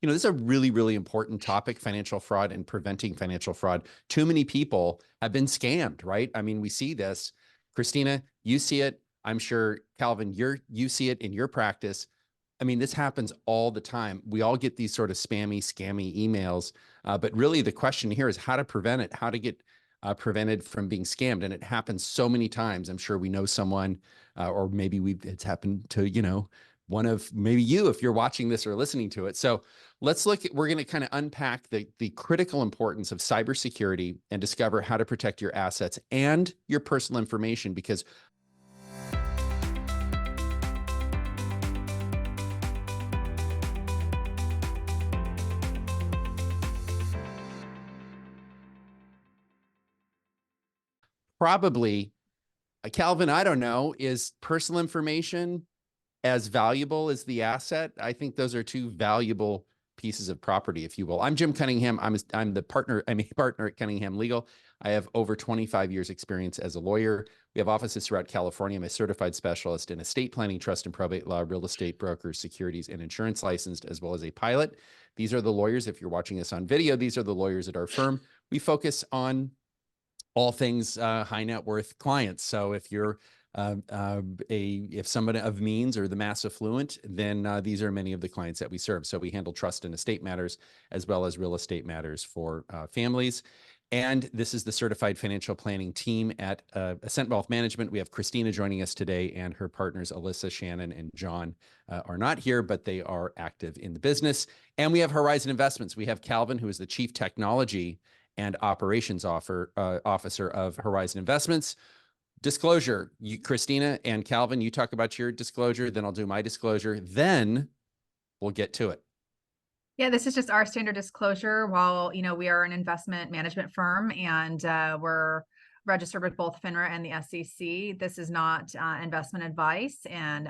This is a really, really important topic, financial fraud and preventing financial fraud. Too many people have been scammed, right? I mean, we see this. Christina, you see it. I'm sure, Calvin, you see it in your practice. I mean, this happens all the time. We all get these sort of spammy, scammy emails. But really, the question here is how to prevent it, how to get prevented from being scammed. And it happens so many times. I'm sure we know someone, or maybe it's happened to, one of maybe you, if you're watching this or listening to it. So we're going to kind of unpack the critical importance of cybersecurity and discover how to protect your assets and your personal information, because probably, Calvin, I don't know, is personal information as valuable as the asset? I think those are two valuable pieces of property, if you will. I'm Jim Cunningham. I'm the partner. I'm a partner at Cunningham Legal. I have over 25 years experience as a lawyer. We have offices throughout California. I'm a certified specialist in estate planning, trust and probate law, real estate broker, securities, and insurance licensed, as well as a pilot. These are the lawyers. If you're watching us on video, these are the lawyers at our firm. We focus on all things high net worth clients. So if you're if somebody of means or the mass affluent, then these are many of the clients that we serve. So we handle trust and estate matters as well as real estate matters for families. And this is the certified financial planning team at Ascent Wealth Management. We have Christina joining us today, and her partners, Alyssa, Shannon, and John, are not here, but they are active in the business. And we have Horizon Investments. We have Calvin, who is the Chief Technology and Operations Officer of Horizon Investments. Disclosure, Christina and Calvin, you talk about your disclosure, then I'll do my disclosure, then we'll get to it. Yeah, this is just our standard disclosure. While, we are an investment management firm and we're registered with both FINRA and the SEC, this is not investment advice and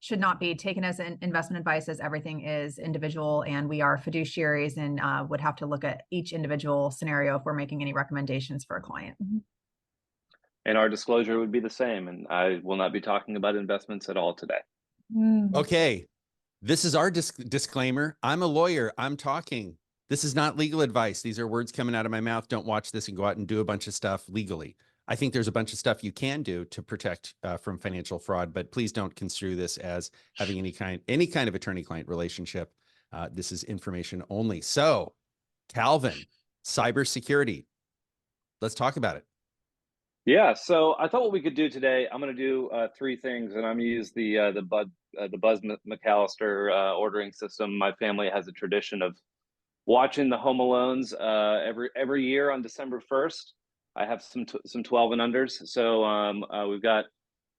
should not be taken as an investment advice, as everything is individual and we are fiduciaries and would have to look at each individual scenario if we're making any recommendations for a client. And our disclosure would be the same. And I will not be talking about investments at all today. Okay. This is our disclaimer. I'm a lawyer. I'm talking. This is not legal advice. These are words coming out of my mouth. Don't watch this and go out and do a bunch of stuff legally. I think there's a bunch of stuff you can do to protect from financial fraud, but please don't construe this as having any kind of attorney-client relationship. This is information only. So, Calvin, cybersecurity. Let's talk about it. Yeah, so I thought what we could do today, I'm going to do three things, and I'm going to use the Buzz McAllister ordering system. My family has a tradition of watching the Home Alones every year on December 1st. I have some 12 and unders. So we've got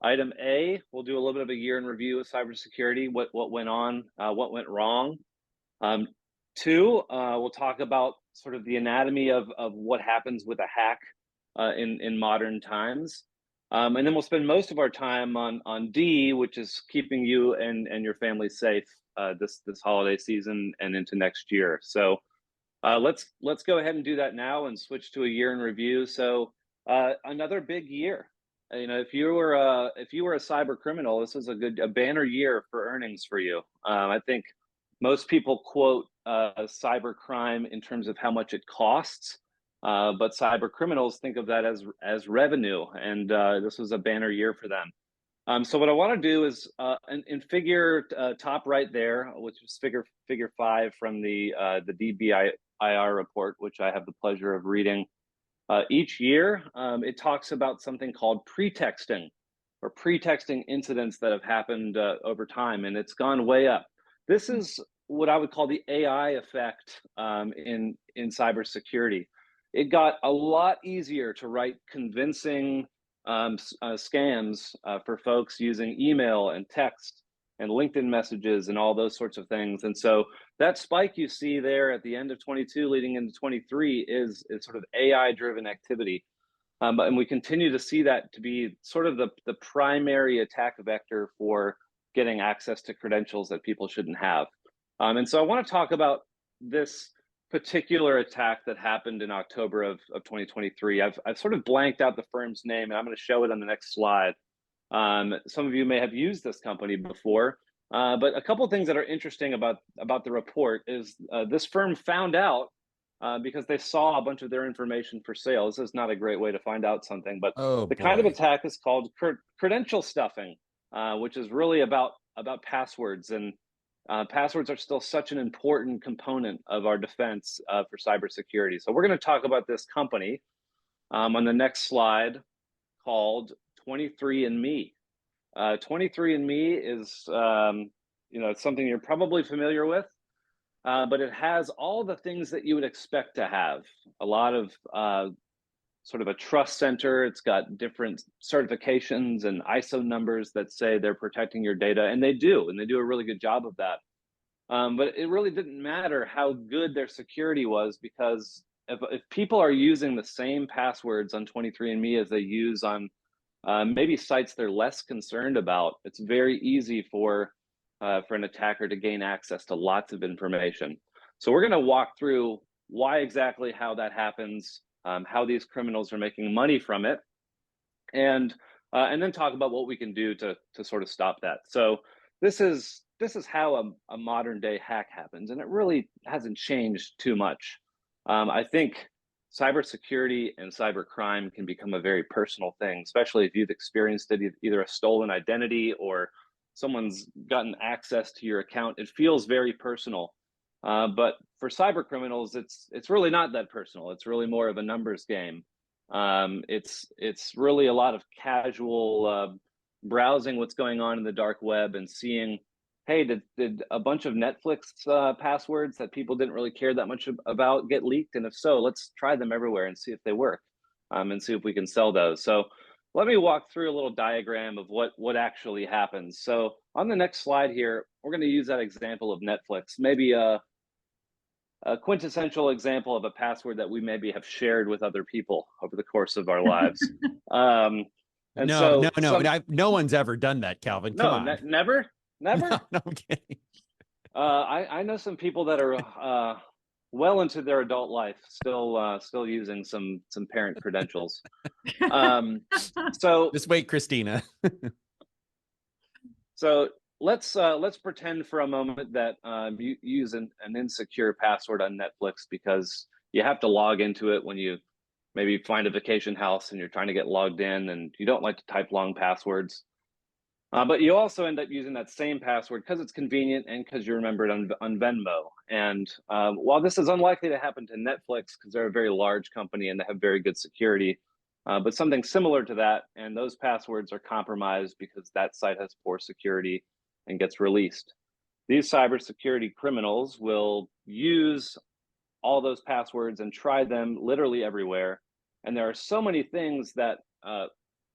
item A. We'll do a little bit of a year in review of cybersecurity, what went on, what went wrong. Two, we'll talk about sort of the anatomy of what happens with a hack in modern times. And then we'll spend most of our time on D, which is keeping you and your family safe this holiday season and into next year. So let's go ahead and do that now and switch to a year in review. So another big year. If you were a cyber criminal, this was a banner year for earnings for you. I think most people quote cyber crime in terms of how much it costs. But cyber criminals think of that as revenue, and this was a banner year for them. So what I want to do is in figure top right there, which is figure 5 from the DBIR report, which I have the pleasure of reading each year. It talks about something called pretexting, or pretexting incidents that have happened over time, and it's gone way up. This is what I would call the AI effect in cybersecurity. It got a lot easier to write convincing scams for folks using email and text and LinkedIn messages and all those sorts of things. And so that spike you see there at the end of 22 leading into 23 is sort of AI-driven activity. And we continue to see that to be sort of the primary attack vector for getting access to credentials that people shouldn't have. And so I want to talk about this particular attack that happened in October of 2023. I've sort of blanked out the firm's name, and I'm going to show it on the next slide. Some of you may have used this company before. But a couple of things that are interesting about the report is this firm found out because they saw a bunch of their information for sale. This is not a great way to find out something, but Oh the kind of boy. attack is called credential stuffing, which is really about passwords. And passwords are still such an important component of our defense for cybersecurity. So we're going to talk about this company on the next slide called 23andMe. 23andMe is, it's something you're probably familiar with, but it has all the things that you would expect to have. A lot of sort of a trust center. It's got different certifications and ISO numbers that say they're protecting your data, and they do a really good job of that. But it really didn't matter how good their security was, because if people are using the same passwords on 23andMe as they use on maybe sites they're less concerned about, it's very easy for an attacker to gain access to lots of information. So we're going to walk through why exactly how that happens, how these criminals are making money from it, and then talk about what we can do to sort of stop that. So this is how a modern day hack happens, and it really hasn't changed too much. I think cybersecurity and cybercrime can become a very personal thing, especially if you've experienced it, either a stolen identity or someone's gotten access to your account. It feels very personal. But for cyber criminals, it's really not that personal. It's really more of a numbers game. It's really a lot of casual browsing what's going on in the dark web and seeing, hey, did a bunch of Netflix passwords that people didn't really care that much about get leaked? And if so, let's try them everywhere and see if they work, and see if we can sell those. So let me walk through a little diagram of what actually happens. So on the next slide here, we're going to use that example of Netflix, maybe a quintessential example of a password that we maybe have shared with other people over the course of our lives. And No, no one's ever done that, Calvin. Come on. Never. No, I'm kidding. I know some people that are well into their adult life, still using some parent credentials. So just wait, Christina. So let's pretend for a moment that you use an insecure password on Netflix because you have to log into it when you maybe find a vacation house and you're trying to get logged in, and you don't like to type long passwords. But you also end up using that same password because it's convenient and because you remember it on Venmo. And while this is unlikely to happen to Netflix because they're a very large company and they have very good security, but something similar to that, and those passwords are compromised because that site has poor security and gets released. These cybersecurity criminals will use all those passwords and try them literally everywhere. And there are so many things that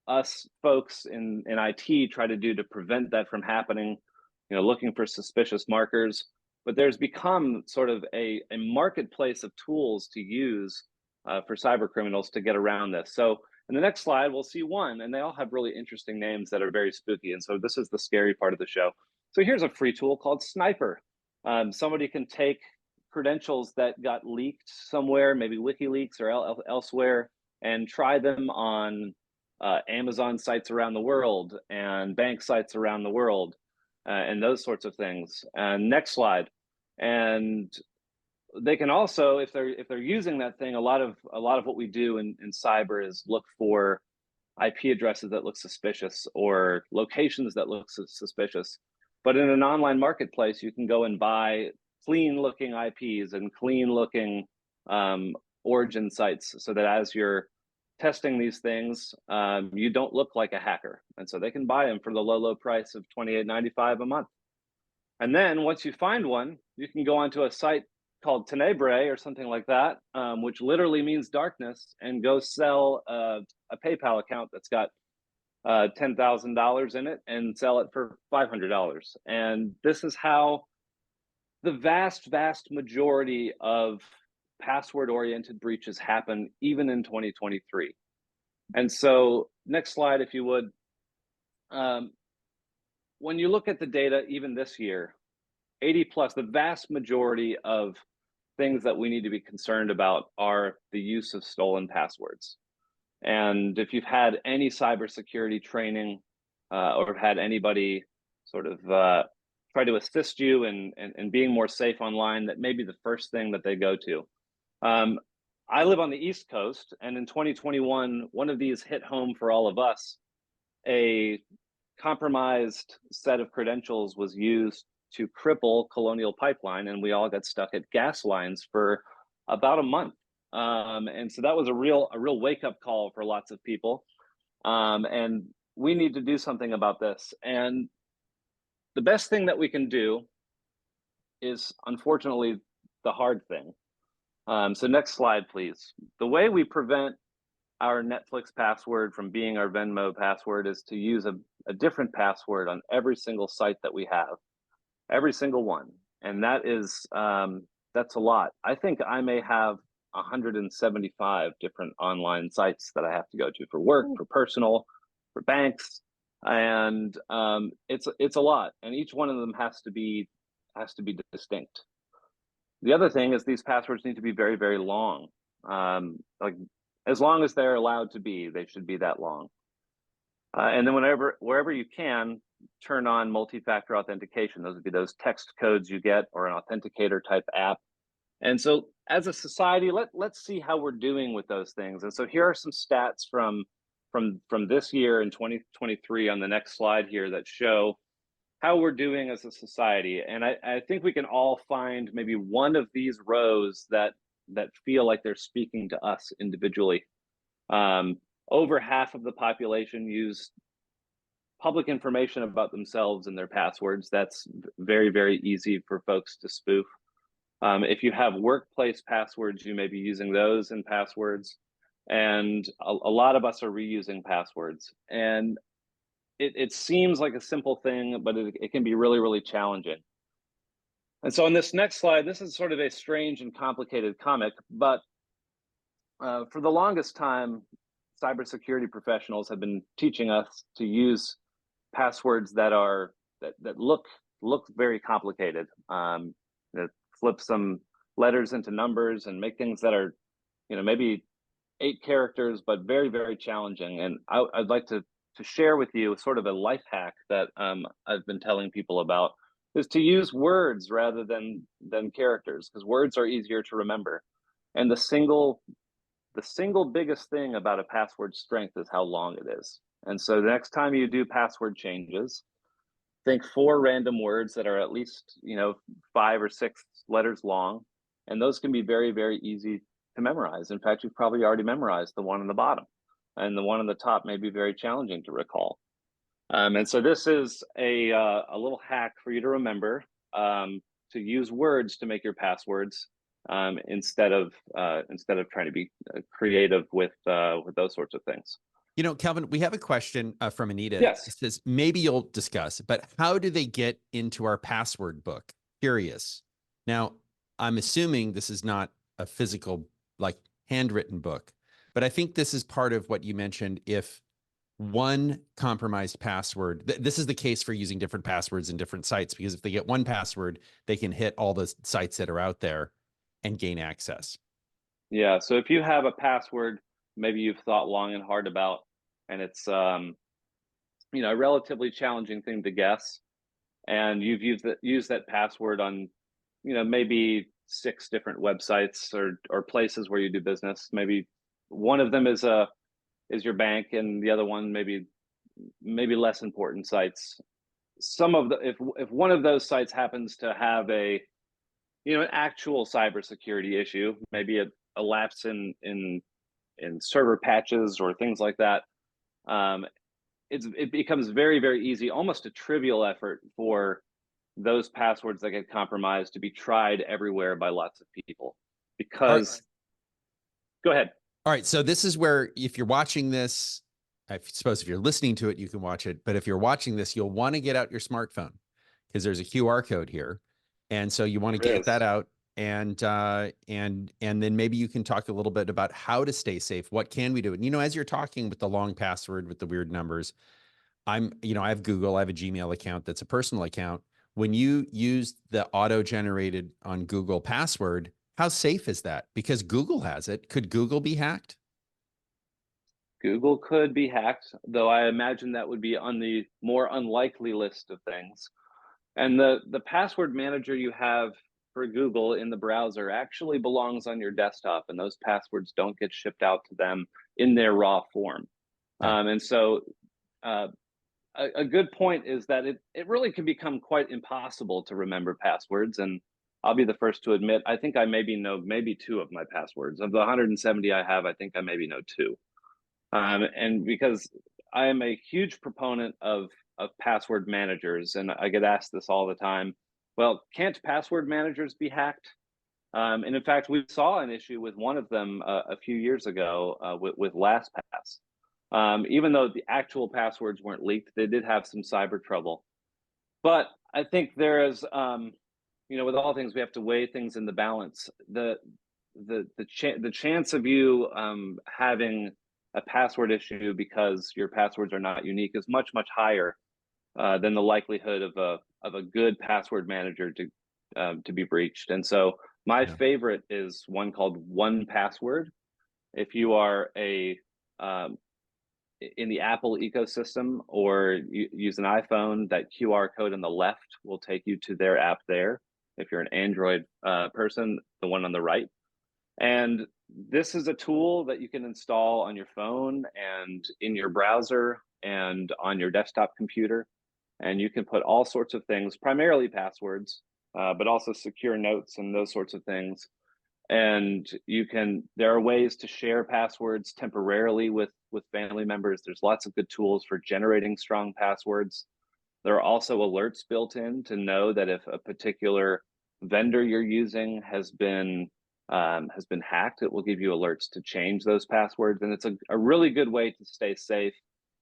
us folks in IT try to do to prevent that from happening, looking for suspicious markers. But there's become sort of a marketplace of tools to use for cyber criminals to get around this. So in the next slide, we'll see one, and they all have really interesting names that are very spooky. And so this is the scary part of the show. So here's a free tool called Sniper. Somebody can take credentials that got leaked somewhere, maybe WikiLeaks or elsewhere, and try them on Amazon sites around the world and bank sites around the world, and those sorts of things. Next slide. And they can also, if they're using that thing, a lot of what we do in cyber is look for IP addresses that look suspicious or locations that look suspicious. But in an online marketplace, you can go and buy clean looking IPs and clean looking origin sites, so that as you're testing these things, you don't look like a hacker. And so they can buy them for the low price of $28.95 a month. And then once you find one, you can go onto a site called Tenebrae or something like that, which literally means darkness, and go sell a PayPal account that's got $10,000 in it and sell it for $500. And this is how the vast majority of password-oriented breaches happen, even in 2023. And so next slide, if you would. When you look at the data, even this year, 80 plus, the vast majority of things that we need to be concerned about are the use of stolen passwords. And if you've had any cybersecurity training or had anybody sort of try to assist you in being more safe online, that may be the first thing that they go to. I live on the East Coast, and in 2021, one of these hit home for all of us. A compromised set of credentials was used to cripple Colonial Pipeline, and we all got stuck at gas lines for about a month. And so that was a real wake-up call for lots of people. And we need to do something about this. And the best thing that we can do is, unfortunately, the hard thing. So next slide, please. The way we prevent our Netflix password from being our Venmo password is to use a different password on every single site that we have, every single one. And that is, that's a lot. I think I may have 175 different online sites that I have to go to for work, for personal, for banks. And it's a lot. And each one of them has to be distinct. The other thing is these passwords need to be very, very long. Like, as long as they're allowed to be, they should be that long. And then wherever you can, turn on multi-factor authentication. Those would be those text codes you get, or an authenticator type app. And so as a society, let's see how we're doing with those things. And so here are some stats from this year in 2023 on the next slide here that show how we're doing as a society. And I think we can all find maybe one of these rows that feel like they're speaking to us individually. Over half of the population use public information about themselves and their passwords. That's very, very easy for folks to spoof. If you have workplace passwords, you may be using those in passwords. And a lot of us are reusing passwords. And it seems like a simple thing, but it can be really, really challenging. And so on this next slide, this is sort of a strange and complicated comic, but for the longest time, cybersecurity professionals have been teaching us to use passwords that look very complicated, that flip some letters into numbers and make things that are, maybe 8 characters, but very, very challenging. And I'd like to share with you sort of a life hack that I've been telling people about, is to use words rather than characters, because words are easier to remember. And the single biggest thing about a password strength is how long it is. And so the next time you do password changes, think 4 random words that are at least 5 or 6 letters long, and those can be very, very easy to memorize. In fact, you've probably already memorized the one on the bottom, and the one on the top may be very challenging to recall. And so this is a little hack for you to remember, to use words to make your passwords, instead of trying to be creative with those sorts of things. Calvin, we have a question from Anita. Yes. It says, maybe you'll discuss, but how do they get into our password book? Curious. Now, I'm assuming this is not a physical, like, handwritten book, but I think this is part of what you mentioned. If one compromised password, this is the case for using different passwords in different sites, because if they get one password, they can hit all the sites that are out there and gain access. Yeah. So if you have a password, maybe you've thought long and hard about, and it's a relatively challenging thing to guess, and you've used that password on maybe 6 different websites or places where you do business. Maybe one of them is your bank, and the other one maybe less important sites. If one of those sites happens to have an actual cybersecurity issue, maybe a lapse in server patches or things like that, it becomes very, very easy, almost a trivial effort for those passwords that get compromised to be tried everywhere by lots of people. Because, Go ahead. All right. So this is where, if you're watching this, I suppose if you're listening to it, you can watch it. But if you're watching this, you'll want to get out your smartphone, because there's a QR code here. And so you want to get that out. And then maybe you can talk a little bit about how to stay safe. What can we do? And, as you're talking with the long password with the weird numbers, I have Google, I have a Gmail account that's a personal account. When you use the auto-generated on Google password, how safe is that? Because Google has it. Could Google be hacked? Google could be hacked, though I imagine that would be on the more unlikely list of things. And the password manager you have for Google in the browser actually belongs on your desktop, and those passwords don't get shipped out to them in their raw form. And so a good point is that it really can become quite impossible to remember passwords. And I'll be the first to admit, I think I maybe know maybe 2 of my passwords. Of the 170 I have, I think I maybe know 2. And because I am a huge proponent of password managers, and I get asked this all the time, well, can't password managers be hacked? And in fact, we saw an issue with one of them a few years ago with LastPass. Even though the actual passwords weren't leaked, they did have some cyber trouble. But I think there is, with all things, we have to weigh things in the balance. The chance of you having a password issue because your passwords are not unique is much higher than the likelihood of a good password manager to be breached. And so my favorite is one called 1Password. If you are in the Apple ecosystem or use an iPhone, that QR code on the left will take you to their app there. If you're an Android person, the one on the right. And this is a tool that you can install on your phone and in your browser and on your desktop computer. And you can put all sorts of things, primarily passwords, but also secure notes and those sorts of things. And there are ways to share passwords temporarily with family members. There's lots of good tools for generating strong passwords. There are also alerts built in to know that if a particular vendor you're using has been hacked, it will give you alerts to change those passwords. And it's a really good way to stay safe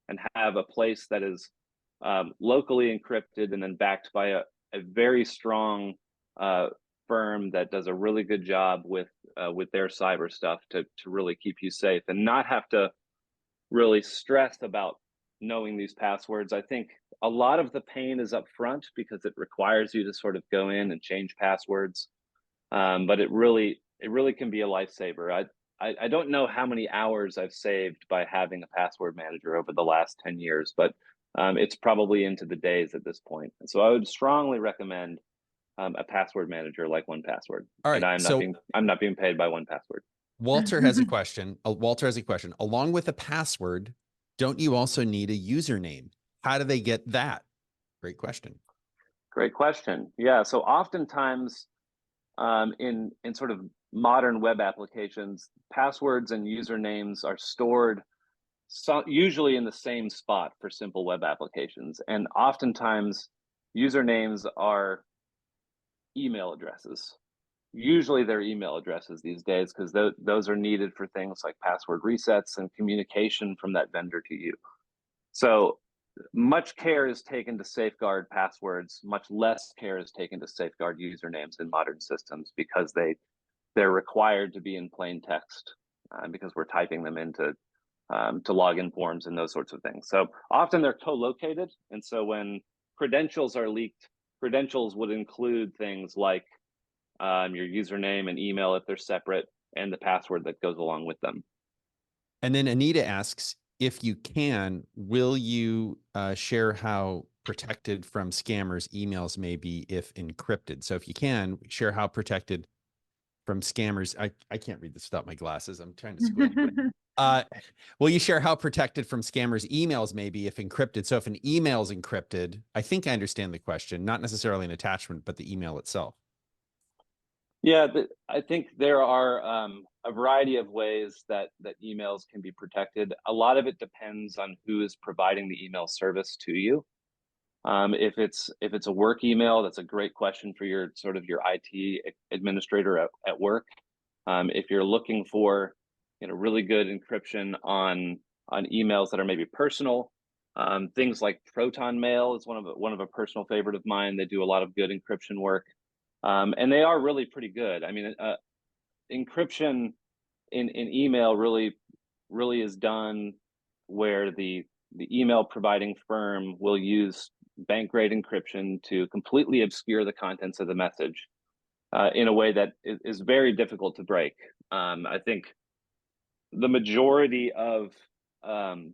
and have a place that is locally encrypted and then backed by a very strong firm that does a really good job with their cyber stuff to really keep you safe and not have to really stress about knowing these passwords. I think a lot of the pain is up front because it requires you to sort of go in and change passwords. But it really can be a lifesaver. I don't know how many hours I've saved by having a password manager over the last 10 years, but it's probably into the days at this point. And so I would strongly recommend a password manager like 1Password. All right, And I'm not being paid by 1Password. Walter has a question. Walter has a question. Along with a password, don't you also need a username? How do they get that? Great question. Great question. Yeah. So oftentimes in sort of modern web applications, passwords and usernames are stored usually in the same spot for simple web applications. And oftentimes usernames are email addresses. Usually they're email addresses these days because those are needed for things like password resets and communication from that vendor to you. So much care is taken to safeguard passwords, much less care is taken to safeguard usernames in modern systems because they're required to be in plain text because we're typing them into to login forms and those sorts of things. So often they're co-located. And so when credentials are leaked, credentials would include things like your username and email if they're separate, and the password that goes along with them. And then Anita asks, if you can, will you share how protected from scammers emails may be if encrypted? So if you can, share how protected from scammers. I can't read this without my glasses. I'm trying to squint. Will you share how protected from scammers emails may be if encrypted? So if an email is encrypted, I think I understand the question, not necessarily an attachment, but the email itself. Yeah, I think there are a variety of ways that emails can be protected. A lot of it depends on who is providing the email service to you. If it's a work email, that's a great question for your IT administrator at work. If you're looking for really good encryption on emails that are maybe personal, things like Proton Mail is one of a personal favorite of mine. They do a lot of good encryption work. And they are really pretty good. I mean, encryption in email really is done where the email providing firm will use bank grade encryption to completely obscure the contents of the message in a way that is very difficult to break. I think the majority of the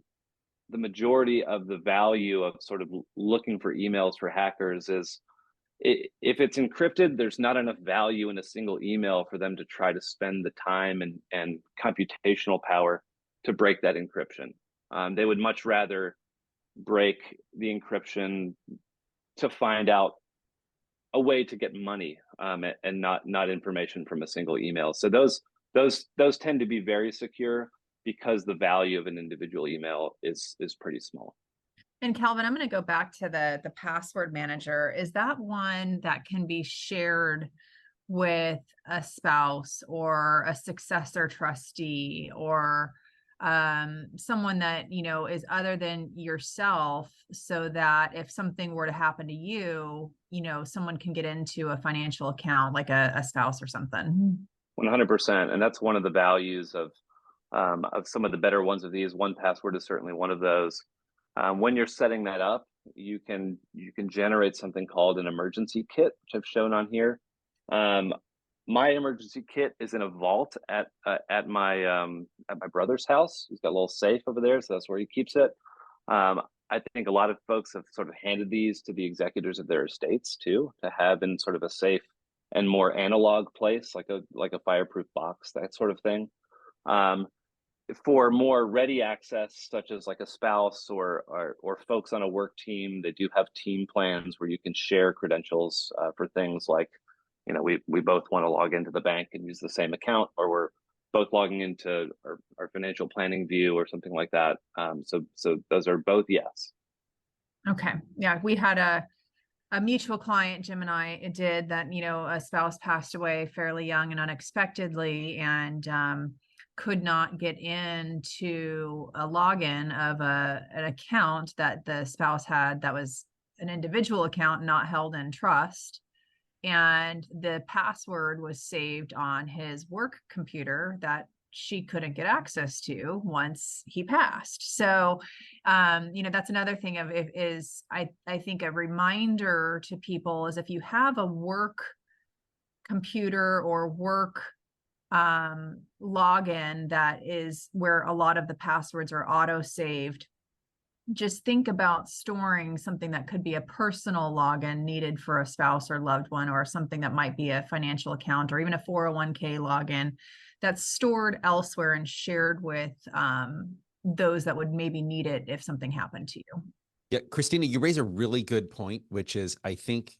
value of sort of looking for emails for hackers is if it's encrypted, there's not enough value in a single email for them to try to spend the time and computational power to break that encryption. They would much rather break the encryption to find out a way to get money, and not information from a single email. So those tend to be very secure because the value of an individual email is pretty small. And Calvin, I'm going to go back to the password manager. Is that one that can be shared with a spouse or a successor trustee or someone that, you know, is other than yourself, so that if something were to happen to you, you know, someone can get into a financial account like a spouse or something? 100%. And that's one of the values of some of the better ones of these. 1Password is certainly one of those. When you're setting that up, you can generate something called an emergency kit, which I've shown on here. My emergency kit is in a vault at my brother's house. He's got a little safe over there, so that's where he keeps it. I think a lot of folks have sort of handed these to the executors of their estates too, to have in sort of a safe and more analog place, like a fireproof box, that sort of thing. For more ready access, such as like a spouse or folks on a work team, they do have team plans where you can share credentials for things like, you know, we both want to log into the bank and use the same account, or we're both logging into our financial planning view or something like that. So those are both yes. Okay. Yeah. We had a mutual client, Jim and I did that, you know, a spouse passed away fairly young and unexpectedly, and could not get into a login of an account that the spouse had that was an individual account not held in trust. And the password was saved on his work computer that she couldn't get access to once he passed. So, you know, that's another thing of I think a reminder to people is if you have a work computer or work login that is where a lot of the passwords are auto saved, just think about storing something that could be a personal login needed for a spouse or loved one, or something that might be a financial account or even a 401k login that's stored elsewhere and shared with those that would maybe need it if something happened to you. Yeah, Christina, you raise a really good point, which is I think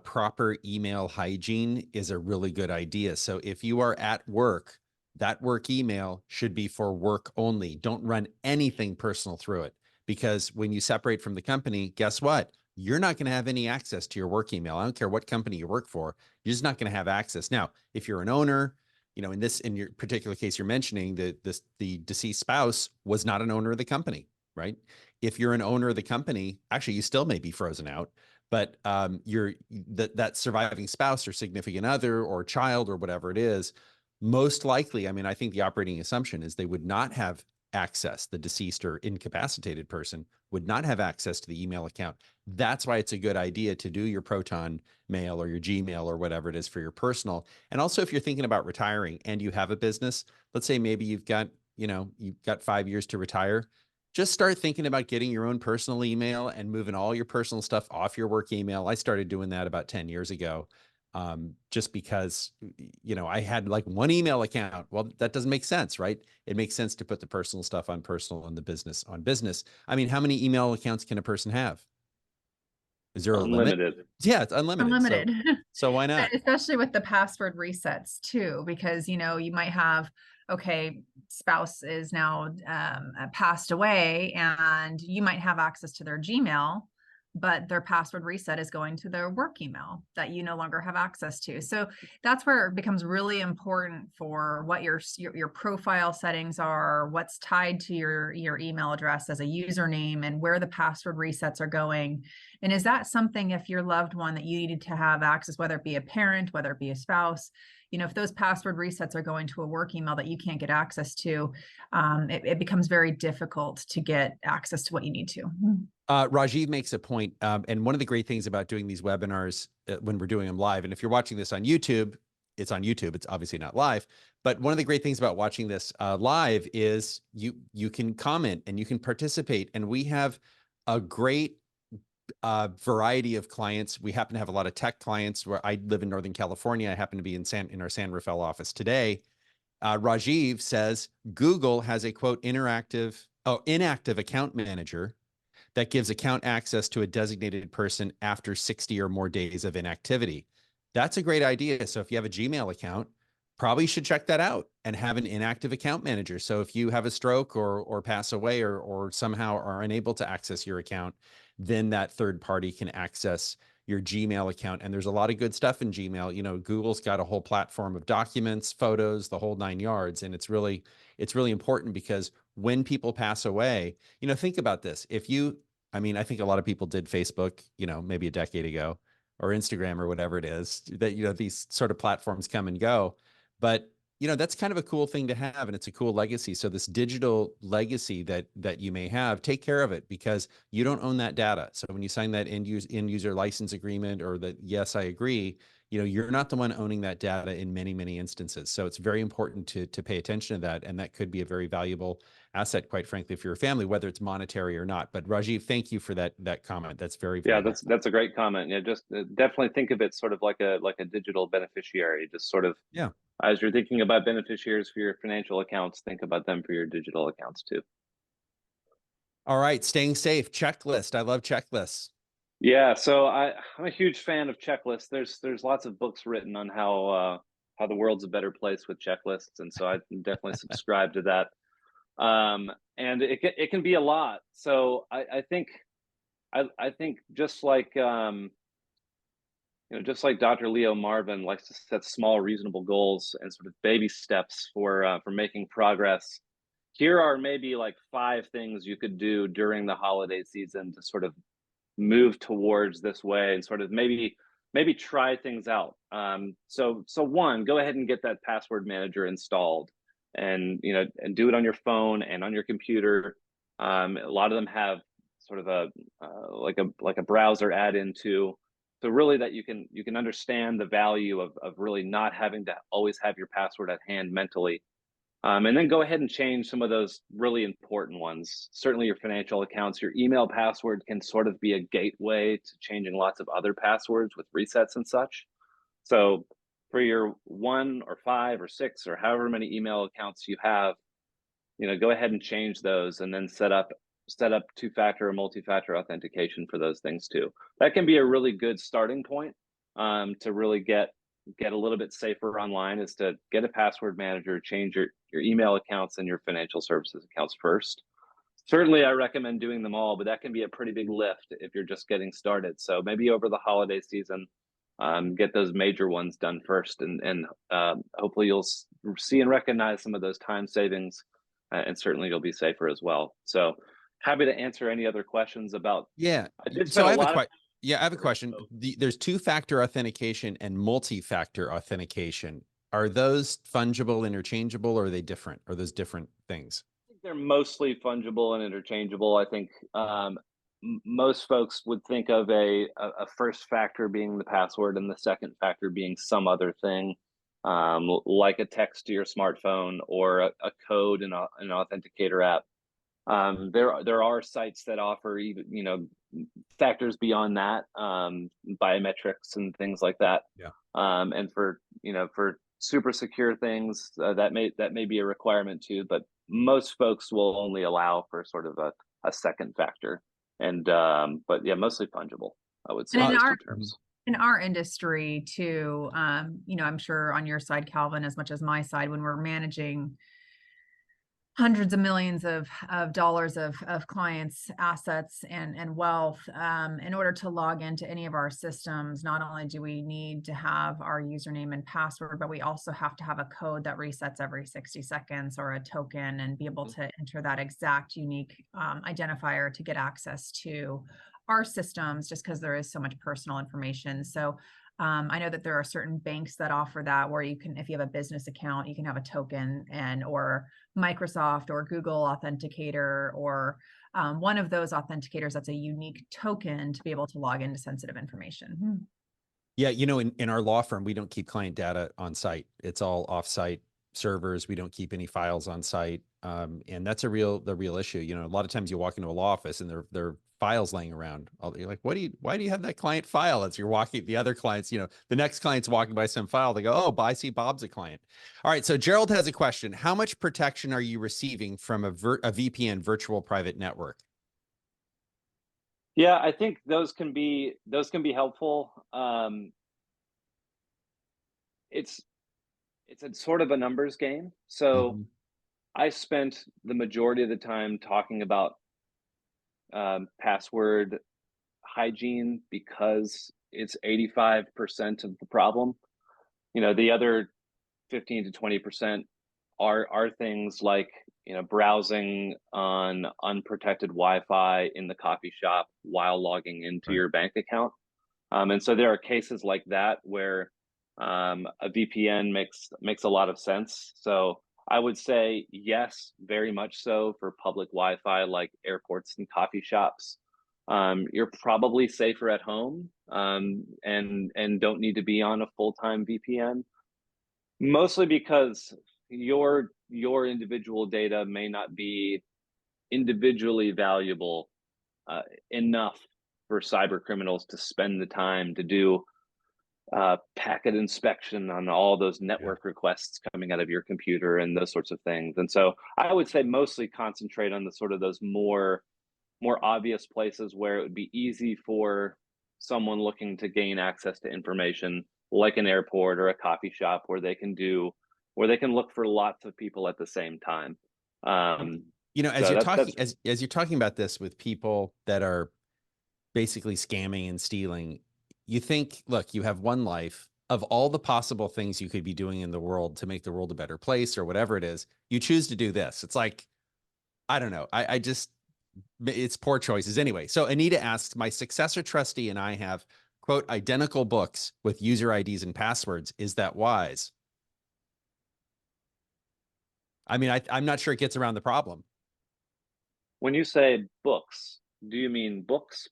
proper email hygiene is a really good idea. So if you are at work, that work email should be for work only. Don't run anything personal through it, because when you separate from the company, guess what? You're not going to have any access to your work email. I don't care what company you work for. You're just not going to have access. Now, if you're an owner, you know, in your particular case, you're mentioning that the deceased spouse was not an owner of the company, right? If you're an owner of the company, actually, you still may be frozen out. But that surviving spouse or significant other or child or whatever it is, most likely, I mean, I think the operating assumption is they would not have access, the deceased or incapacitated person would not have access to the email account. That's why it's a good idea to do your Proton Mail or your Gmail or whatever it is for your personal. And also, if you're thinking about retiring and you have a business, let's say maybe you've got 5 years to retire, just start thinking about getting your own personal email and moving all your personal stuff off your work email. I started doing that about 10 years ago, just because, you know, I had like one email account. Well, that doesn't make sense, right? It makes sense to put the personal stuff on personal and the business on business. I mean, how many email accounts can a person have? Is there a limit? Yeah, it's unlimited. Unlimited. So why not? Especially with the password resets too, because, you know, you might have, okay, spouse is now passed away and you might have access to their Gmail, but their password reset is going to their work email that you no longer have access to. So that's where it becomes really important for what your profile settings are, what's tied to your email address as a username, and where the password resets are going. And is that something, if your loved one that you needed to have access, whether it be a parent, whether it be a spouse, you know, if those password resets are going to a work email that you can't get access to, it becomes very difficult to get access to what you need to. Rajiv makes a point. And one of the great things about doing these webinars when we're doing them live, and if you're watching this on YouTube, it's on YouTube, it's obviously not live, but one of the great things about watching this live is you can comment and you can participate. And we have a great variety of clients. We happen to have a lot of tech clients where I live in Northern California. I happen to be in our San Rafael office today. Rajiv says Google has a quote inactive account manager that gives account access to a designated person after 60 or more days of inactivity. That's a great idea. So if you have a Gmail account, probably should check that out and have an inactive account manager. So if you have a stroke or pass away or somehow are unable to access your account, then that third party can access your Gmail account. And there's a lot of good stuff in Gmail. You know, Google's got a whole platform of documents, photos, the whole 9 yards. And it's really important because when people pass away, you know, think about this. I mean, I think a lot of people did Facebook, you know, maybe a decade ago, or Instagram or whatever it is that, you know, these sort of platforms come and go. But, you know, that's kind of a cool thing to have, and it's a cool legacy. So this digital legacy that you may have, take care of it, because you don't own that data. So when you sign that end user license agreement, or that, yes, I agree, you know, you're not the one owning that data in many, many instances. So it's very important to pay attention to that. And that could be a very valuable asset, quite frankly, for your family, whether it's monetary or not. But Rajiv, thank you for that comment. That's very, very Yeah, that's a great comment. Yeah, just definitely think of it sort of like a digital beneficiary. Just sort of, yeah. As you're thinking about beneficiaries for your financial accounts, think about them for your digital accounts too. All right, staying safe checklist. I love checklists. Yeah, so I'm a huge fan of checklists. There's lots of books written on how the world's a better place with checklists, and so I definitely subscribe to that. And it can be a lot. So I think just like just like Dr. Leo Marvin likes to set small, reasonable goals and sort of baby steps for making progress. Here are maybe like 5 things you could do during the holiday season to sort of move towards this way, and sort of maybe try things out. So one, go ahead and get that password manager installed, and and do it on your phone and on your computer. A lot of them have sort of a like a browser add-in to, so really that you can understand the value of really not having to always have your password at hand mentally. And then go ahead and change some of those really important ones. Certainly your financial accounts, your email password can sort of be a gateway to changing lots of other passwords with resets and such. So for your 1 or 5 or 6 or however many email accounts you have, go ahead and change those, and then set up two-factor or multi-factor authentication for those things too. That can be a really good starting point to really get a little bit safer online, is to get a password manager, change your email accounts and your financial services accounts first. Certainly, I recommend doing them all, but that can be a pretty big lift if you're just getting started. So maybe over the holiday season, get those major ones done first, and hopefully you'll see and recognize some of those time savings, and certainly you'll be safer as well. So happy to answer any other questions about. Yeah. So I have a question. There's two-factor authentication and multi-factor authentication. Are those fungible, interchangeable, or are they different? Are those different things? I think they're mostly fungible and interchangeable. I think most folks would think of a first factor being the password and the second factor being some other thing, like a text to your smartphone or a code in an authenticator app. There are sites that offer even factors beyond that, biometrics and things like that. Yeah. And for super secure things, that may be a requirement too, but most folks will only allow for sort of a second factor. And but yeah, mostly fungible, I would say. In our industry too, I'm sure on your side, Calvin, as much as my side, when we're managing hundreds of millions of dollars of clients' assets and wealth, in order to log into any of our systems, not only do we need to have our username and password, but we also have to have a code that resets every 60 seconds, or a token, and be able to enter that exact unique identifier to get access to our systems, just because there is so much personal information. So I know that there are certain banks that offer that, where you can, if you have a business account, you can have a token, or Microsoft or Google Authenticator, or one of those authenticators that's a unique token to be able to log into sensitive information. Yeah, in our law firm, we don't keep client data on site. It's all off-site. servers. We don't keep any files on site. And that's the real issue. You know, a lot of times you walk into a law office and there are files laying around. You're like, why do you have that client file? As you're walking, the other clients, you know, the next client's walking by some file. They go, oh, I see Bob's a client. All right. So Gerald has a question. How much protection are you receiving from a VPN, virtual private network? Yeah, I think those can be helpful. It's a sort of a numbers game. So I spent the majority of the time talking about password hygiene because it's 85% of the problem. You know, the other 15 to 20% are things like, you know, browsing on unprotected Wi-Fi in the coffee shop while logging into your bank account. And so there are cases like that where a VPN makes a lot of sense. So I would say yes, very much so for public Wi-Fi like airports and coffee shops. You're probably safer at home and don't need to be on a full-time VPN, mostly because your individual data may not be individually valuable enough for cyber criminals to spend the time to do packet inspection on all those network requests coming out of your computer and those sorts of things. And so I would say mostly concentrate on the sort of those more obvious places where it would be easy for someone looking to gain access to information, like an airport or a coffee shop, where they can look for lots of people at the same time. You know, as you're talking, as you're talking about this with people that are basically scamming and stealing, you think, look, you have one life. Of all the possible things you could be doing in the world to make the world a better place or whatever it is, you choose to do this. It's like, I don't know. I just, it's poor choices. Anyway, so Anita asks, my successor trustee and I have, quote, identical books with user IDs and passwords. Is that wise? I mean, I'm not sure it gets around the problem. When you say books, do you mean books?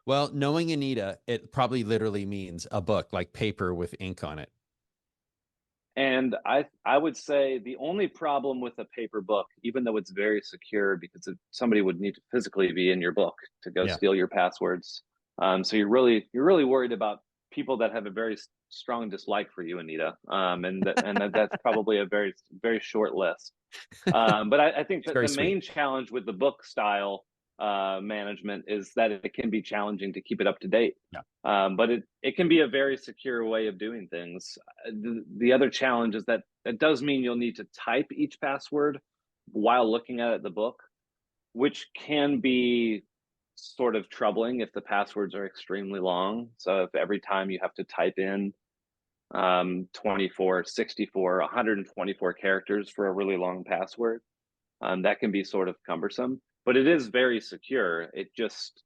Well, knowing Anita, it probably literally means a book, like paper with ink on it. And I would say the only problem with a paper book, even though it's very secure, because somebody would need to physically be in your book to go steal your passwords. So you're really worried about people that have a very strong dislike for you, Anita. And that's probably a very, very short list. But I think that the main challenge with the book style management is that it can be challenging to keep it up to date. But it can be a very secure way of doing things. The other challenge is that it does mean you'll need to type each password while looking at the book, which can be sort of troubling if the passwords are extremely long. So if every time you have to type in 24, 64, 124 characters for a really long password, that can be sort of cumbersome. But it is very secure. It just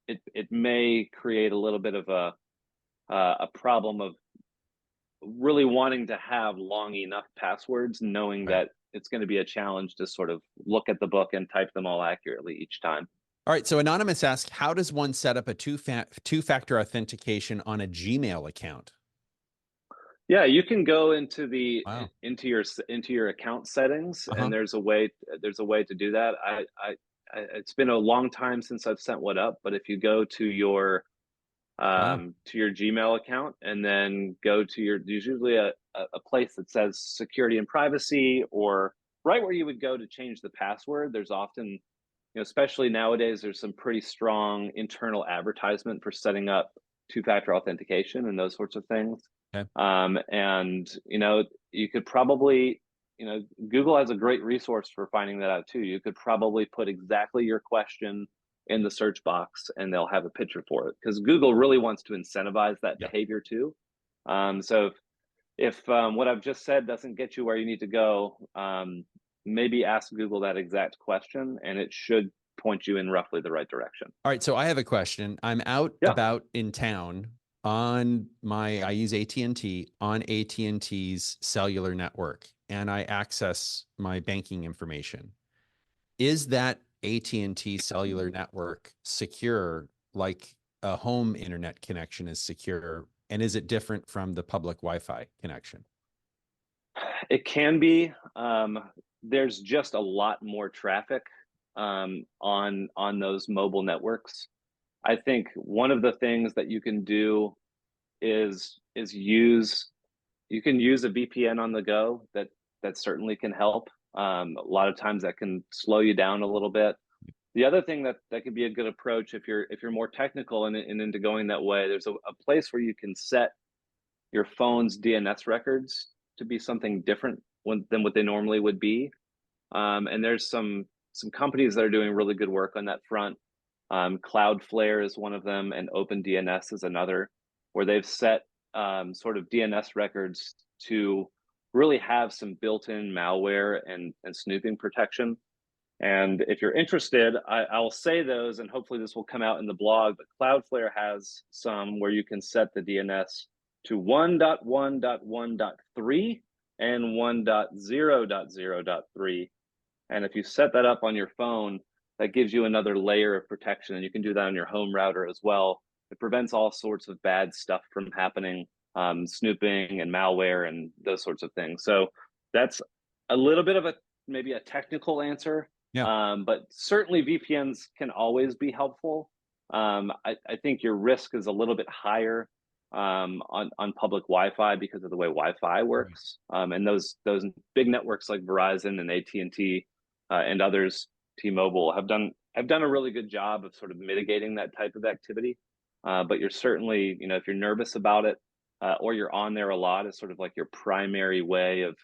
it may create a little bit of a problem of really wanting to have long enough passwords, knowing that it's going to be a challenge to sort of look at the book and type them all accurately each time. All right. So Anonymous asks, how does one set up a two-factor authentication on a Gmail account? Yeah, you can go into the into your account settings, and there's a way to do that. It's been a long time since I've sent one up, but if you go to your Gmail account and then go to there's usually a place that says security and privacy, or right where you would go to change the password. There's often, you know, especially nowadays, there's some pretty strong internal advertisement for setting up two-factor authentication and those sorts of things. And, you know, you could probably, you know, Google has a great resource for finding that out too. You could probably put exactly your question in the search box and they'll have a picture for it, because Google really wants to incentivize that behavior too. So if what I've just said doesn't get you where you need to go, maybe ask Google that exact question and it should point you in roughly the right direction. All right. So I have a question. I'm out about in town on I use AT&T on AT&T's cellular network, and I access my banking information. Is that AT&T cellular network secure like a home internet connection is secure? And is it different from the public Wi-Fi connection? It can be. There's just a lot more traffic on those mobile networks. I think one of the things that you can do is you can use a VPN on the go. That certainly can help. A lot of times that can slow you down a little bit. The other thing that could be a good approach if you're more technical and into going that way, there's a place where you can set your phone's DNS records to be something different than what they normally would be. And there's some companies that are doing really good work on that front. Cloudflare is one of them, and OpenDNS is another, where they've set sort of DNS records to really have some built-in malware and snooping protection. And if you're interested, I'll say those, and hopefully this will come out in the blog, but Cloudflare has some where you can set the DNS to 1.1.1.3 and 1.0.0.3. And if you set that up on your phone, that gives you another layer of protection, and you can do that on your home router as well. It prevents all sorts of bad stuff from happening, snooping and malware and those sorts of things. So that's a little bit of maybe a technical answer. Yeah. But certainly VPNs can always be helpful. I think your risk is a little bit higher on public Wi-Fi because of the way Wi-Fi works. And those big networks like Verizon and AT&T and others, T-Mobile, have done a really good job of sort of mitigating that type of activity. But you're certainly, if you're nervous about it, or you're on there a lot as sort of like your primary way of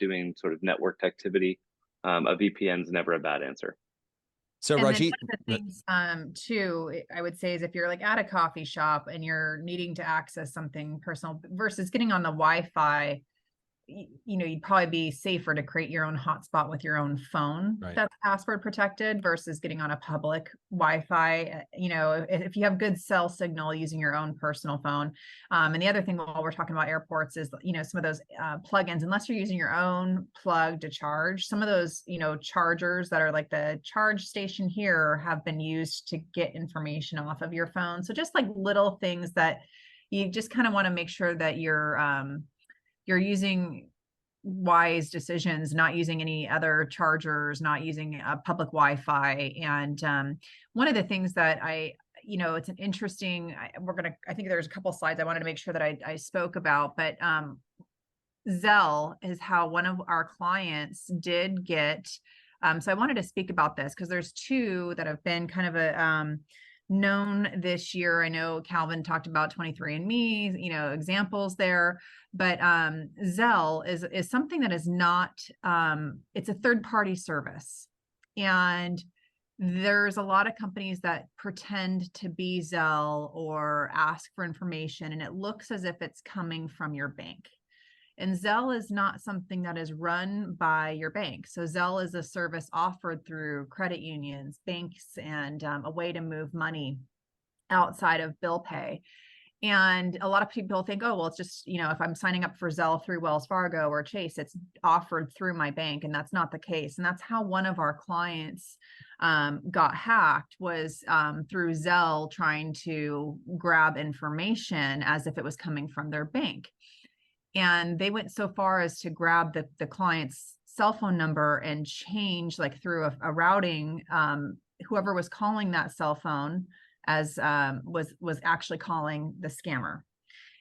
doing sort of networked activity, a VPN is never a bad answer. So And Rajiv, then one of the things too, I would say, is if you're like at a coffee shop and you're needing to access something personal versus getting on the Wi-Fi, you'd probably be safer to create your own hotspot with your own phone that's password protected versus getting on a public Wi-Fi. If you have good cell signal using your own personal phone. And the other thing while we're talking about airports is, some of those plugins, unless you're using your own plug to charge, some of those, chargers that are like the charge station here have been used to get information off of your phone. So just like little things that you just kind of want to make sure that you're using wise decisions, not using any other chargers, not using public Wi-Fi. And one of the things that it's an interesting, I think there's a couple of slides I wanted to make sure that I spoke about, but Zelle is how one of our clients did get, so I wanted to speak about this because there's two that have been kind of known this year. I know Calvin talked about 23andMe, examples there, but Zelle is something that is not, it's a third-party service. And there's a lot of companies that pretend to be Zelle or ask for information, and it looks as if it's coming from your bank. And Zelle is not something that is run by your bank. So Zelle is a service offered through credit unions, banks, and a way to move money outside of bill pay. And a lot of people think, oh, well, it's just, if I'm signing up for Zelle through Wells Fargo or Chase, it's offered through my bank. And that's not the case. And that's how one of our clients got hacked, was through Zelle trying to grab information as if it was coming from their bank. And they went so far as to grab the client's cell phone number and change, like through a routing, whoever was calling that cell phone as was actually calling the scammer.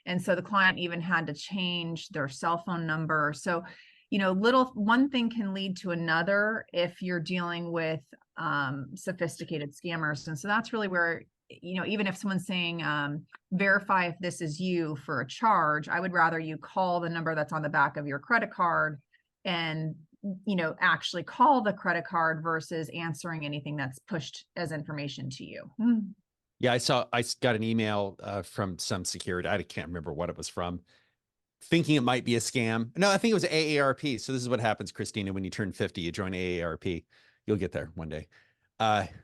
And so the client even had to change their cell phone number. So, one thing can lead to another if you're dealing with sophisticated scammers. And so that's really where, even if someone's saying, verify if this is you for a charge, I would rather you call the number that's on the back of your credit card and, actually call the credit card versus answering anything that's pushed as information to you. Yeah, I got an email from some security. I can't remember what it was from, thinking it might be a scam. No, I think it was AARP. So this is what happens, Christina, when you turn 50, you join AARP. You'll get there one day.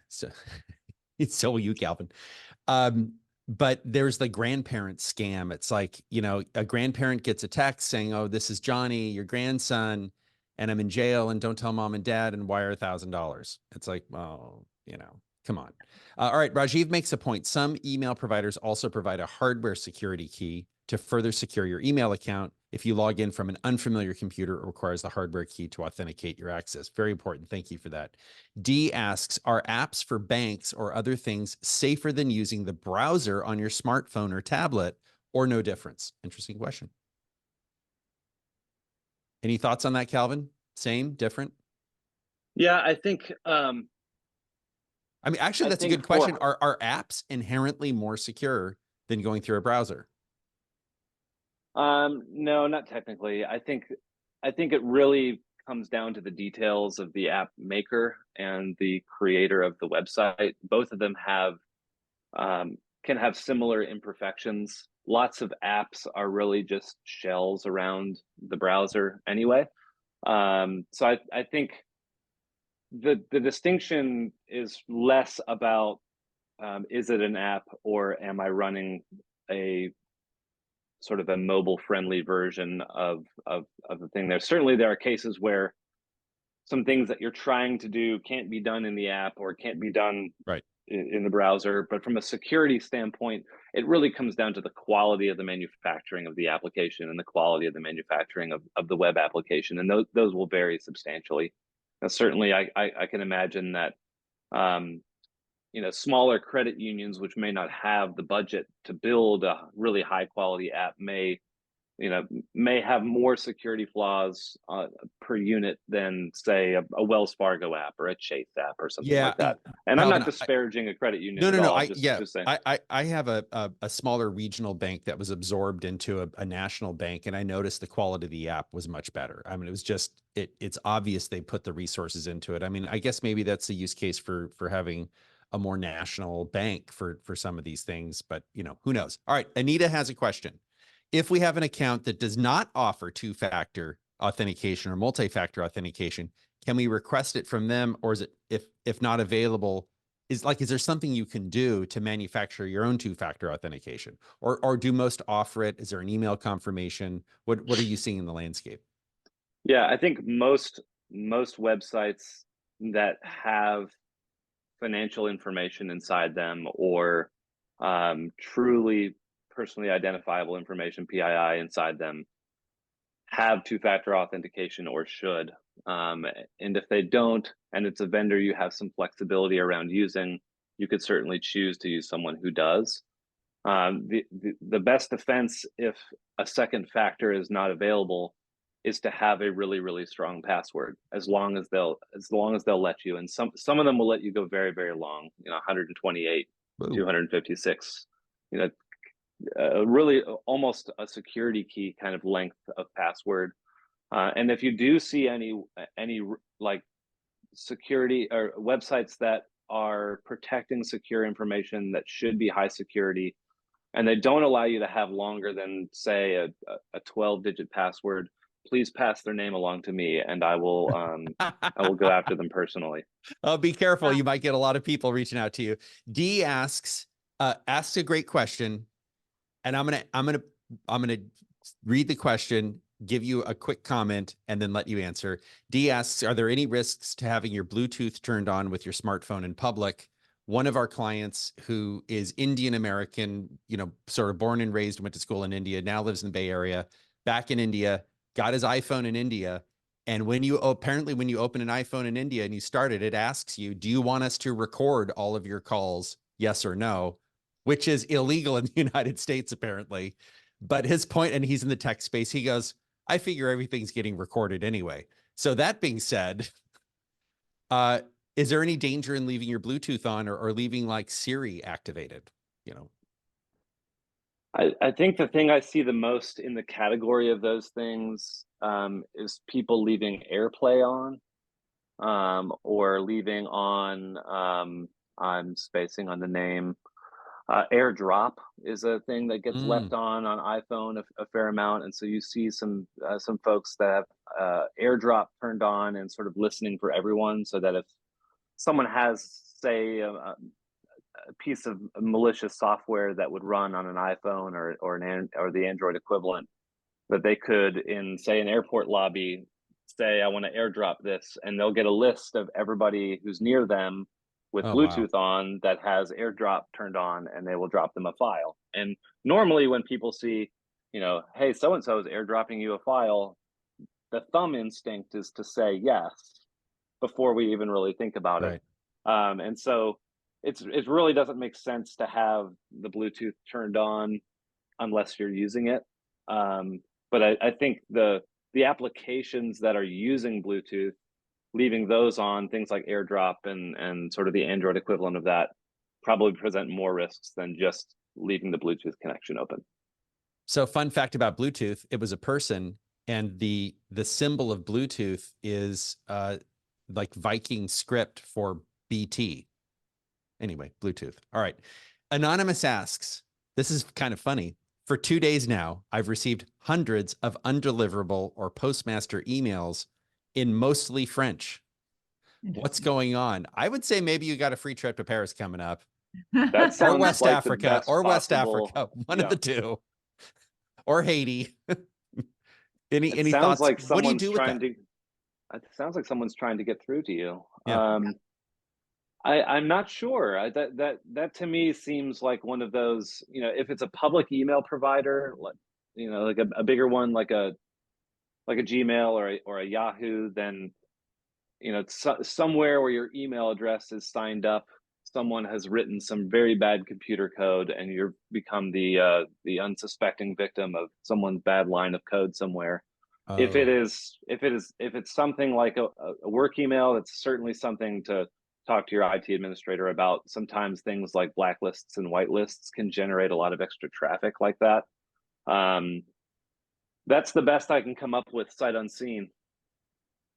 So so will you, Calvin. But there's the grandparent scam. It's like, a grandparent gets a text saying, oh, this is Johnny, your grandson, and I'm in jail, and don't tell mom and dad, and wire $1,000. It's like, oh, come on. All right. Rajiv makes a point. Some email providers also provide a hardware security key to further secure your email account. If you log in from an unfamiliar computer, it requires the hardware key to authenticate your access. Very important. Thank you for that. D asks, are apps for banks or other things safer than using the browser on your smartphone or tablet, or no difference? Interesting question. Any thoughts on that, Calvin? Same, different? Yeah, I think I mean, actually, that's a good question. Are apps inherently more secure than going through a browser? No, not technically. I think it really comes down to the details of the app maker and the creator of the website. Both of them have can have similar imperfections. Lots of apps are really just shells around the browser anyway. So I think the distinction is less about is it an app or am I running a sort of a mobile friendly version of the thing. There are cases where some things that you're trying to do can't be done in the app or can't be done right in the browser. But from a security standpoint, it really comes down to the quality of the manufacturing of the application and the quality of the manufacturing of the web application. And those will vary substantially. Now, certainly I can imagine that smaller credit unions, which may not have the budget to build a really high quality app, may have more security flaws per unit than, say, a Wells Fargo app or a Chase app or something like that. And Calvin, I'm not disparaging a credit union at no. all. Just saying. I have a smaller regional bank that was absorbed into a national bank, and I noticed the quality of the app was much better. I mean, it was just it's obvious they put the resources into it. I mean, I guess maybe that's the use case for having a more national bank for some of these things, but who knows? All right, Anita has a question. If we have an account that does not offer two-factor authentication or multi-factor authentication, can we request it from them? Or is it, if not available, is there something you can do to manufacture your own two-factor authentication? Or do most offer it? Is there an email confirmation? What are you seeing in the landscape? Yeah, I think most websites that have financial information inside them or truly personally identifiable information, PII, inside them have two-factor authentication or should. And if they don't, and it's a vendor you have some flexibility around using, you could certainly choose to use someone who does. The best defense if a second factor is not available is to have a really, really strong password, as long as they'll let you. And some of them will let you go very, very long, 128, Whoa. 256, really almost a security key kind of length of password. And if you do see any like security or websites that are protecting secure information that should be high security, and they don't allow you to have longer than, say, a 12-digit password, please pass their name along to me, and I will go after them personally. Oh, be careful! You might get a lot of people reaching out to you. D asks a great question, and I'm gonna read the question, give you a quick comment, and then let you answer. D asks, are there any risks to having your Bluetooth turned on with your smartphone in public? One of our clients, who is Indian American, sort of born and raised, went to school in India, now lives in the Bay Area, back in India, got his iPhone in India. And when you open an iPhone in India and you start it, it asks you, do you want us to record all of your calls? Yes or no, which is illegal in the United States, apparently. But his point, and he's in the tech space, he goes, I figure everything's getting recorded anyway. So that being said, is there any danger in leaving your Bluetooth on or leaving like Siri activated? I think the thing I see the most in the category of those things is people leaving AirPlay on, or leaving on, I'm spacing on the name, AirDrop is a thing that gets left on iPhone a fair amount. And so you see some folks that have AirDrop turned on and sort of listening for everyone, so that if someone has, say, a piece of malicious software that would run on an iPhone or the Android equivalent, that they could, in, say, an airport lobby, say, I want to AirDrop this, and they'll get a list of everybody who's near them with Bluetooth on that has AirDrop turned on, and they will drop them a file. And normally when people see you know, hey, so and so is airdropping you a file, the thumb instinct is to say yes before we even really think about it. Right. And so it really doesn't make sense to have the Bluetooth turned on unless you're using it. But I think the applications that are using Bluetooth, leaving those on, things like AirDrop and sort of the Android equivalent of that, probably present more risks than just leaving the Bluetooth connection open. So fun fact about Bluetooth, it was a person, and the symbol of Bluetooth is like Viking script for BT. Anyway, Bluetooth. All right. Anonymous asks, this is kind of funny. For 2 days now, I've received hundreds of undeliverable or postmaster emails in mostly French. What's going on? I would say maybe you got a free trip to Paris coming up. That sounds or West like Africa, or West Africa, one of the two, or Haiti. Any sounds thoughts? like What do you someone's do with trying that? it sounds like someone's trying to get through to you. Yeah. I'm not sure. That to me seems like one of those, you know, if it's a public email provider, like, you know, like a bigger one, like a Gmail or a Yahoo, then, you know, somewhere where your email address is signed up, someone has written some very bad computer code, and you've become the unsuspecting victim of someone's bad line of code somewhere. If Oh, it's something like a work email, that's certainly something to talk to your IT administrator about. Sometimes things like blacklists and whitelists can generate a lot of extra traffic like that. That's the best I can come up with sight unseen.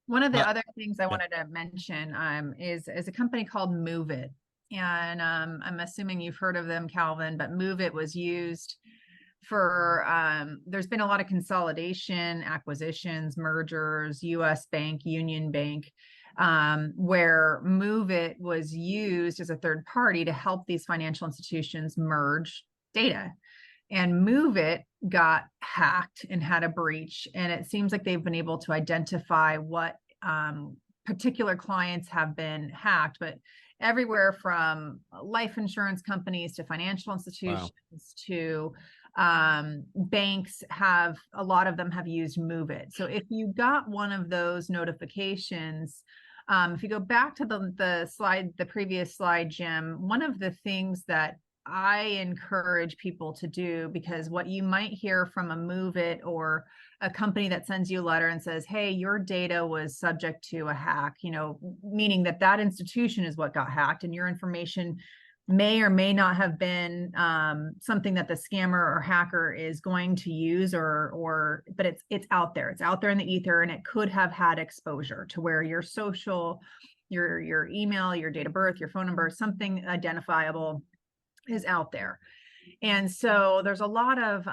One of the Uh, other things I yeah. wanted to mention is a company called Move It. And I'm assuming you've heard of them, Calvin, but Move It was used for, there's been a lot of consolidation, acquisitions, mergers, US Bank, Union Bank, where Move It was used as a third party to help these financial institutions merge data. And Move It got hacked and had a breach. And it seems like they've been able to identify what particular clients have been hacked, but everywhere from life insurance companies to financial institutions to banks have, a lot of them have used Move It. So if you got one of those notifications, if you go back to the previous slide, Jim, one of the things that I encourage people to do, because what you might hear from a Move It or a company that sends you a letter and says, hey, your data was subject to a hack, you know, meaning that that institution is what got hacked, and your information may or may not have been something that the scammer or hacker is going to use, but it's out there. It's out there in the ether, and it could have had exposure to where your social, your email, your date of birth, your phone number, something identifiable is out there. And so there's a lot of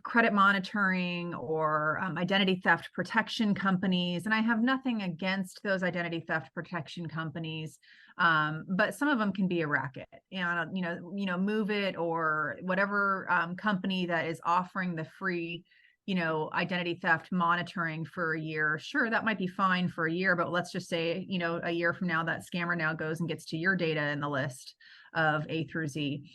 credit monitoring or identity theft protection companies. And I have nothing against those identity theft protection companies, but some of them can be a racket. And, Move It or whatever company that is offering the free identity theft monitoring for a year. Sure, that might be fine for a year, but let's just say, a year from now, that scammer now goes and gets to your data in the list of A through Z.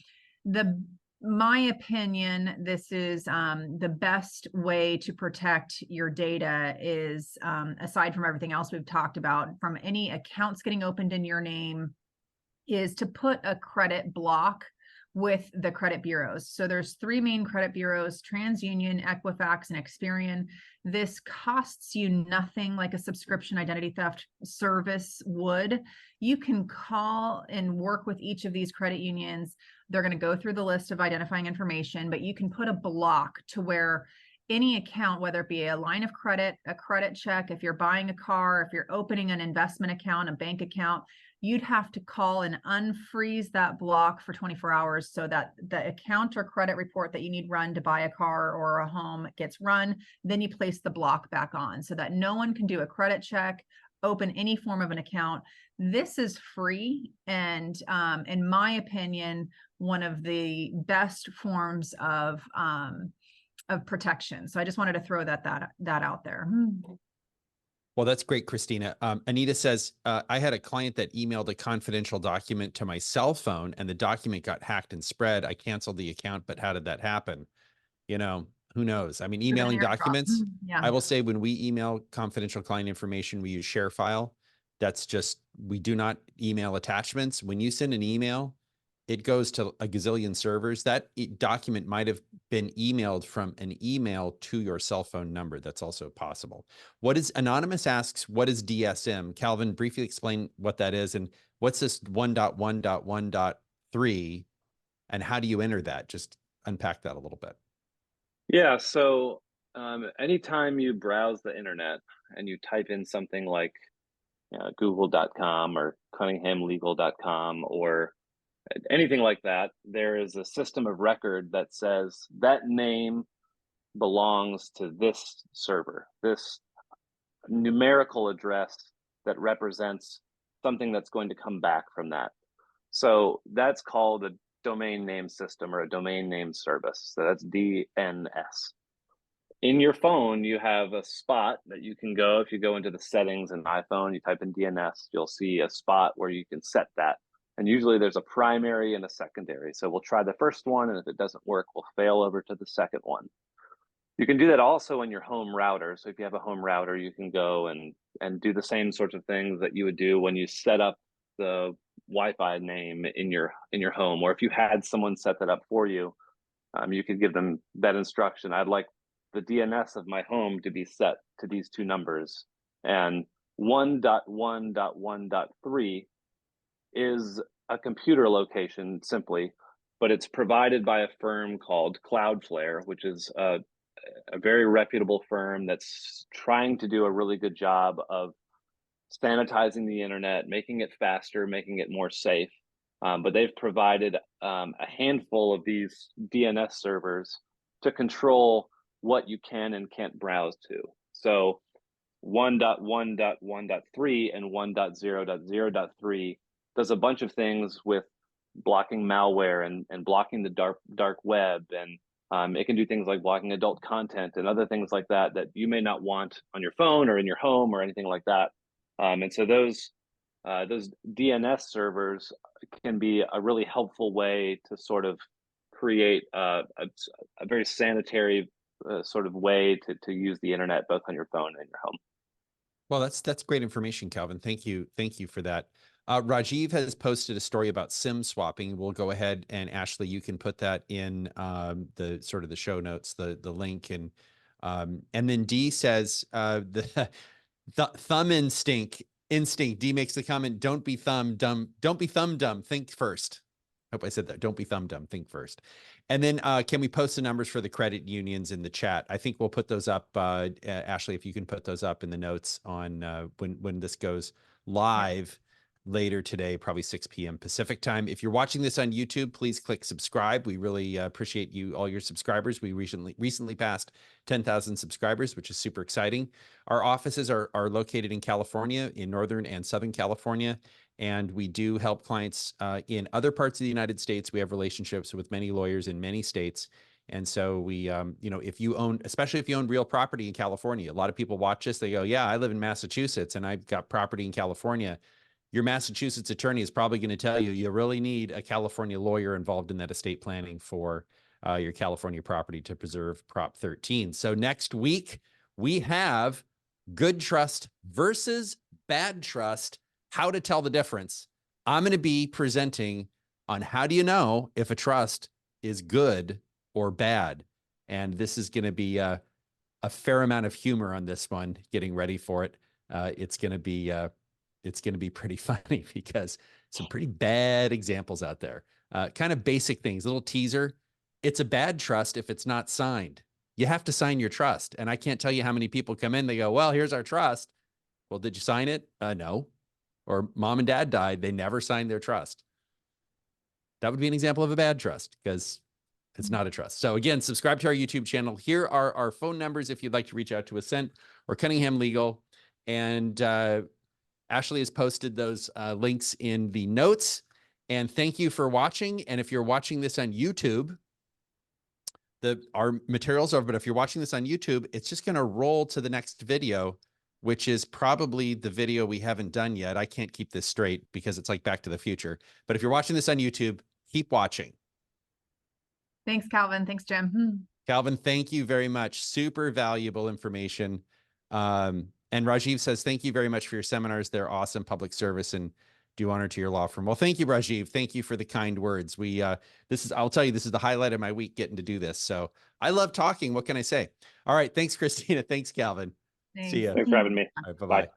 My opinion, this is the best way to protect your data is, aside from everything else we've talked about, from any accounts getting opened in your name, is to put a credit block with the credit bureaus. So there's 3 main credit bureaus: TransUnion, Equifax, and Experian. This costs you nothing like a subscription identity theft service would. You can call and work with each of these credit unions. They're going to go through the list of identifying information, but you can put a block to where any account, whether it be a line of credit, a credit check, if you're buying a car, if you're opening an investment account, a bank account, you'd have to call and unfreeze that block for 24 hours so that the account or credit report that you need run to buy a car or a home gets run. Then you place the block back on so that no one can do a credit check, open any form of an account. This is free, and in my opinion, one of the best forms of protection. So I just wanted to throw that out there. Well, that's great, Christina. Anita says, I had a client that emailed a confidential document to my cell phone, and the document got hacked and spread. I canceled the account, but how did that happen? you know, who knows? I mean, Within emailing earshot. documents, Yeah. I will say when we email confidential client information, we use share file. That's just, we do not email attachments. When you send an email, it goes to a gazillion servers. That document might have been emailed from an email to your cell phone number. That's also possible. What is, Anonymous asks, what is DSM? Calvin, briefly explain what that is and what's this 1.1.1.3 and how do you enter that? Just unpack that a little bit. Yeah, so anytime you browse the internet and you type in something like google.com or cunninghamlegal.com or anything like that, there is a system of record that says that name belongs to this server, this numerical address that represents something that's going to come back from that. So that's called a domain name system or a domain name service. So that's DNS. In your phone, you have a spot that you can go. If you go into the settings in iPhone, you type in DNS, you'll see a spot where you can set that. And usually there's a primary and a secondary. So we'll try the first one, and if it doesn't work, we'll fail over to the second one. You can do that also in your home router. So if you have a home router, you can go and do the same sorts of things that you would do when you set up the Wi-Fi name in your home. Or if you had someone set that up for you, you could give them that instruction. I'd like the DNS of my home to be set to these two numbers. And 1.1.1.3 is a computer location simply, but it's provided by a firm called Cloudflare, which is a very reputable firm that's trying to do a really good job of sanitizing the internet, making it faster, making it more safe. But they've provided a handful of these DNS servers to control what you can and can't browse to. So 1.1.1.3 and 1.0.0.3 does a bunch of things with blocking malware and blocking the dark web, and it can do things like blocking adult content and other things like that that you may not want on your phone or in your home or anything like that. And so those DNS servers can be a really helpful way to sort of create a very sanitary sort of way to use the internet both on your phone and your home. Well, that's great information, Calvin. Thank you for that. Rajiv has posted a story about SIM swapping. We'll go ahead and Ashley, you can put that in the sort of the show notes, the link, and then D says the thumb instinct. D makes the comment, don't be thumb dumb, think first. Hope I said that. Don't be thumb dumb, think first. And then can we post the numbers for the credit unions in the chat? I think we'll put those up, Ashley, if you can put those up in the notes on when this goes live later today, probably 6 p.m. Pacific time. If you're watching this on YouTube, please click subscribe. We really appreciate you, all your subscribers. We recently passed 10,000 subscribers, which is super exciting. Our offices are located in California, in Northern and Southern California, and we do help clients in other parts of the United States. We have relationships with many lawyers in many states. And so we, if you own, especially if you own real property in California, a lot of people watch this, they go, yeah, I live in Massachusetts and I've got property in California. Your Massachusetts attorney is probably going to tell you, you really need a California lawyer involved in that estate planning for your California property to preserve Prop 13. So next week, we have good trust versus bad trust, how to tell the difference. I'm going to be presenting on how do you know if a trust is good or bad. And this is going to be a fair amount of humor on this one, getting ready for it. It's going to be pretty funny because some pretty bad examples out there. Kind of basic things, little teaser. It's a bad trust if it's not signed. You have to sign your trust. And I can't tell you how many people come in, they go, well, here's our trust. Well, did you sign it? No. Or mom and dad died, they never signed their trust. That would be an example of a bad trust because it's not a trust. So again, subscribe to our YouTube channel. Here are our phone numbers if you'd like to reach out to Ascent or Cunningham Legal. And Ashley has posted those links in the notes. And thank you for watching. And if you're watching this on YouTube, our materials are, but if you're watching this on YouTube, it's just going to roll to the next video, which is probably the video we haven't done yet. I can't keep this straight because it's like Back to the Future. But if you're watching this on YouTube, keep watching. Thanks, Calvin. Thanks, Jim. Calvin, thank you very much. Super valuable information. And Rajiv says, thank you very much for your seminars. They're awesome public service and do honor to your law firm. Well, thank you, Rajiv. Thank you for the kind words. I'll tell you, this is the highlight of my week getting to do this. So I love talking. What can I say? All right. Thanks, Christina. Thanks, Calvin. Thanks. See ya. Thanks for having me. All right, bye-bye. Bye.